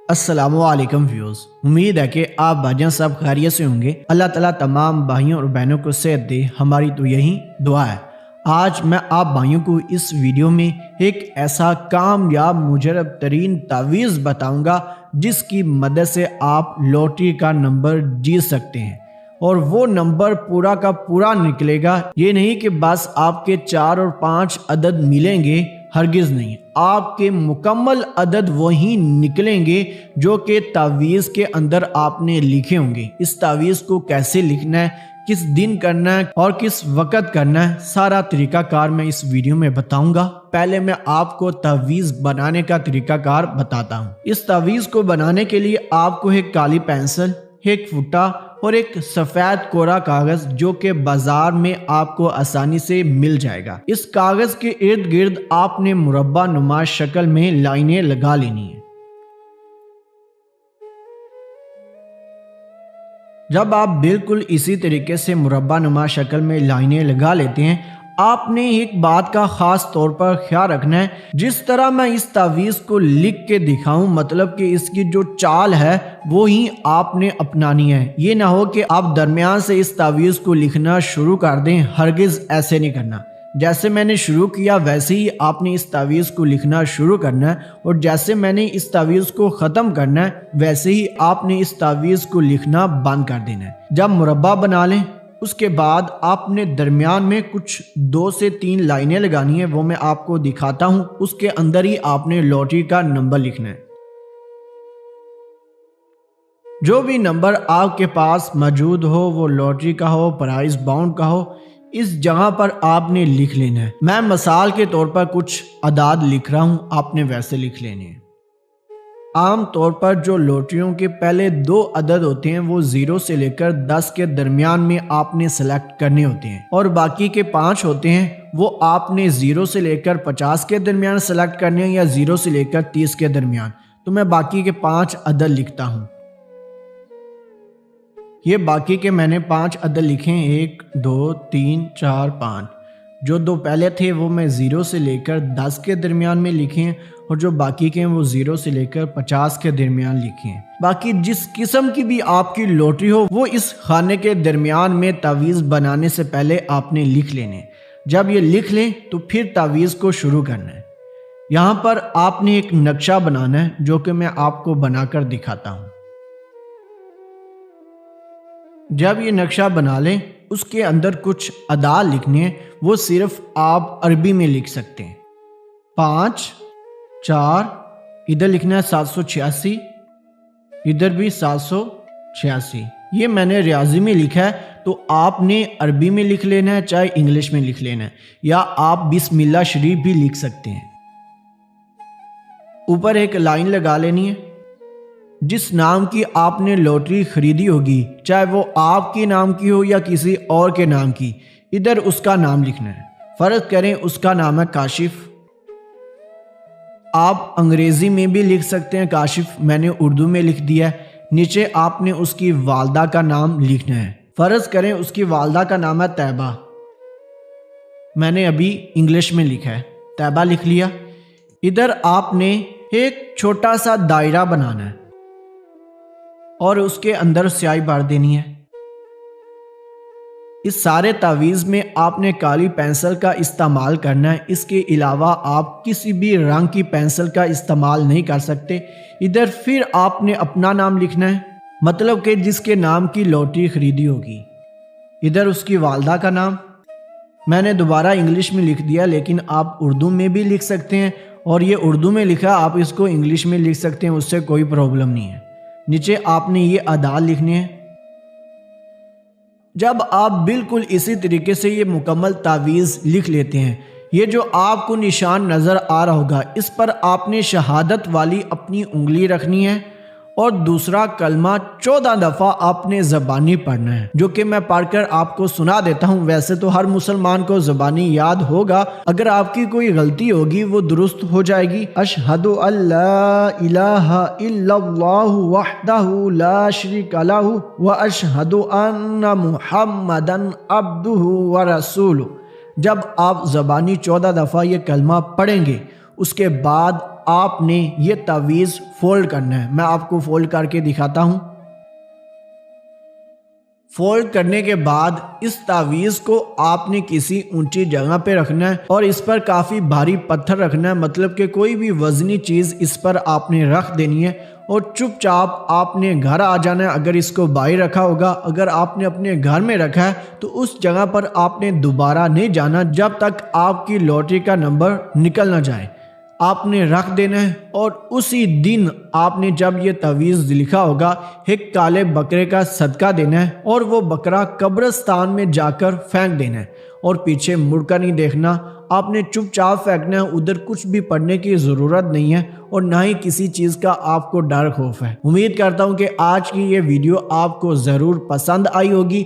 السلام علیکم ویوز، امید ہے کہ آپ بھائیاں سب خیریت سے ہوں گے۔ اللہ تعالیٰ تمام بھائیوں اور بہنوں کو صحت دے، ہماری تو یہی دعا ہے۔ آج میں آپ بھائیوں کو اس ویڈیو میں ایک ایسا کامیاب مجرب ترین تعویذ بتاؤں گا جس کی مدد سے آپ لوٹری کا نمبر جیت سکتے ہیں، اور وہ نمبر پورا کا پورا نکلے گا۔ یہ نہیں کہ بس آپ کے 4 اور 5 عدد ملیں گے، ہرگز نہیں، آپ کے مکمل عدد وہی نکلیں گے جو کہ تعویذ کے اندر آپ نے لکھے ہوں گے۔ اس تعویذ کو کیسے لکھنا ہے، کس دن کرنا ہے اور کس وقت کرنا ہے، سارا طریقہ کار میں اس ویڈیو میں بتاؤں گا۔ پہلے میں آپ کو تعویذ بنانے کا طریقہ کار بتاتا ہوں۔ اس تعویذ کو بنانے کے لیے آپ کو ایک کالی پینسل، ایک فٹا اور ایک سفید کوڑا کاغذ جو کہ بازار میں آپ کو آسانی سے مل جائے گا۔ اس کاغذ کے ارد گرد آپ نے مربع نما شکل میں لائنیں لگا لینی ہیں۔ جب آپ بالکل اسی طریقے سے مربع نما شکل میں لائنیں لگا لیتے ہیں، آپ نے ایک بات کا خاص طور پر خیال رکھنا ہے، جس طرح میں اس تعویذ کو لکھ کے دکھاؤں، مطلب کہ اس کی جو چال ہے وہی آپ نے اپنانی ہے۔ یہ نہ ہو کہ آپ درمیان سے اس تعویذ کو لکھنا شروع کر دیں، ہرگز ایسے نہیں کرنا۔ جیسے میں نے شروع کیا ویسے ہی آپ نے اس تعویذ کو لکھنا شروع کرنا ہے، اور جیسے میں نے اس تعویذ کو ختم کرنا ہے ویسے ہی آپ نے اس تعویذ کو لکھنا بند کر دینا ہے۔ جب مربع بنا لیں اس کے بعد آپ نے درمیان میں کچھ 2 سے 3 لائنیں لگانی ہیں، وہ میں آپ کو دکھاتا ہوں۔ اس کے اندر ہی آپ نے لوٹری کا نمبر لکھنا ہے۔ جو بھی نمبر آپ کے پاس موجود ہو، وہ لوٹری کا ہو، پرائز باؤنڈ کا ہو، اس جگہ پر آپ نے لکھ لینا ہے۔ میں مثال کے طور پر کچھ اعداد لکھ رہا ہوں، آپ نے ویسے لکھ لینے ہیں۔ عام طور پر جو لوٹریوں کے پہلے 2 عدد ہوتے ہیں وہ 0 سے لے کر 10 کے درمیان میں آپ نے سلیکٹ کرنے ہوتے ہیں، اور باقی کے 5 ہوتے ہیں وہ آپ نے 0 سے لے کر 50 کے درمیان سلیکٹ کرنے ہیں، یا 0 سے لے کر 30 کے درمیان۔ تو میں باقی کے 5 عدد لکھتا ہوں۔ یہ باقی کے میں نے 5 عدد لکھے ہیں، 1 2 3 4 5۔ جو 2 پہلے تھے وہ میں 0 سے لے کر 10 کے درمیان میں لکھے ہیں، اور جو باقی کے ہیں وہ 0 سے لے کر 50 کے درمیان لکھے ہیں۔ باقی جس قسم کی بھی آپ کی لوٹری ہو وہ اس خانے کے درمیان میں تعویذ بنانے سے پہلے آپ نے لکھ لینے۔ جب یہ لکھ لیں تو پھر تعویذ کو شروع کرنا ہے۔ یہاں پر آپ نے ایک نقشہ بنانا ہے جو کہ میں آپ کو بنا کر دکھاتا ہوں۔ جب یہ نقشہ بنا لیں اس کے اندر کچھ اعداد لکھنے ہیں، وہ صرف آپ عربی میں لکھ سکتے ہیں۔ 5 4، ادھر لکھنا ہے 786، ادھر بھی 786۔ یہ میں نے ریاضی میں لکھا ہے، تو آپ نے عربی میں لکھ لینا ہے، چاہے انگلش میں لکھ لینا ہے، یا آپ بسم اللہ شریف بھی لکھ سکتے ہیں۔ اوپر ایک لائن لگا لینی ہے۔ جس نام کی آپ نے لوٹری خریدی ہوگی، چاہے وہ آپ کے نام کی ہو یا کسی اور کے نام کی، ادھر اس کا نام لکھنا ہے۔ فرض کریں اس کا نام ہے کاشف، آپ انگریزی میں بھی لکھ سکتے ہیں کاشف، میں نے اردو میں لکھ دیا ہے۔ نیچے آپ نے اس کی والدہ کا نام لکھنا ہے۔ فرض کریں اس کی والدہ کا نام ہے طیبہ، میں نے ابھی انگلش میں لکھا ہے، طیبہ لکھ لیا۔ ادھر آپ نے ایک چھوٹا سا دائرہ بنانا ہے اور اس کے اندر سیاہی بھر دینی ہے۔ اس سارے تعویذ میں آپ نے کالی پینسل کا استعمال کرنا ہے، اس کے علاوہ آپ کسی بھی رنگ کی پینسل کا استعمال نہیں کر سکتے۔ ادھر پھر آپ نے اپنا نام لکھنا ہے، مطلب کہ جس کے نام کی لوٹری خریدی ہوگی۔ ادھر اس کی والدہ کا نام میں نے دوبارہ انگلش میں لکھ دیا، لیکن آپ اردو میں بھی لکھ سکتے ہیں، اور یہ اردو میں لکھا آپ اس کو انگلش میں لکھ سکتے ہیں، اس سے کوئی پرابلم نہیں ہے۔ نیچے آپ نے یہ اعداد لکھنے ہیں۔ جب آپ بالکل اسی طریقے سے یہ مکمل تعویذ لکھ لیتے ہیں، یہ جو آپ کو نشان نظر آ رہا ہوگا، اس پر آپ نے شہادت والی اپنی انگلی رکھنی ہے، اور دوسرا کلمہ 14 دفعہ آپ نے زبانی پڑھنا ہے، جو کہ میں پڑھ کر آپ کو سنا دیتا ہوں۔ ویسے تو ہر مسلمان کو زبانی یاد ہوگا، اگر آپ کی کوئی غلطی ہوگی وہ درست ہو جائے گی۔ اشہد ان لا الہ الا اللہ وحدہ لا شریک لہ واشہد ان محمدا عبدہ ورسولہ۔ جب آپ زبانی 14 دفعہ یہ کلمہ پڑھیں گے، اس کے بعد آپ نے یہ تعویذ فولڈ کرنا ہے۔ میں آپ کو فولڈ کر کے دکھاتا ہوں۔ فولڈ کرنے کے بعد اس تعویذ کو آپ نے کسی اونچی جگہ پہ رکھنا ہے اور اس پر کافی بھاری پتھر رکھنا ہے، مطلب کہ کوئی بھی وزنی چیز اس پر آپ نے رکھ دینی ہے اور چپ چاپ آپ نے گھر آ جانا ہے۔ اگر اس کو باہر رکھا ہوگا، اگر آپ نے اپنے گھر میں رکھا ہے تو اس جگہ پر آپ نے دوبارہ نہیں جانا جب تک آپ کی لاٹری کا نمبر نکل نہ جائے۔ آپ نے رکھ دینا ہے اور اسی دن آپ نے جب یہ تعویذ لکھا ہوگا ایک کالے بکرے کا صدقہ دینا ہے اور وہ بکرا قبرستان میں جا کر پھینک دینا ہے اور پیچھے مڑ کر نہیں دیکھنا۔ آپ نے چپ چاپ پھینکنا ہے، ادھر کچھ بھی پڑھنے کی ضرورت نہیں ہے اور نہ ہی کسی چیز کا آپ کو ڈر خوف ہے۔ امید کرتا ہوں کہ آج کی یہ ویڈیو آپ کو ضرور پسند آئی ہوگی۔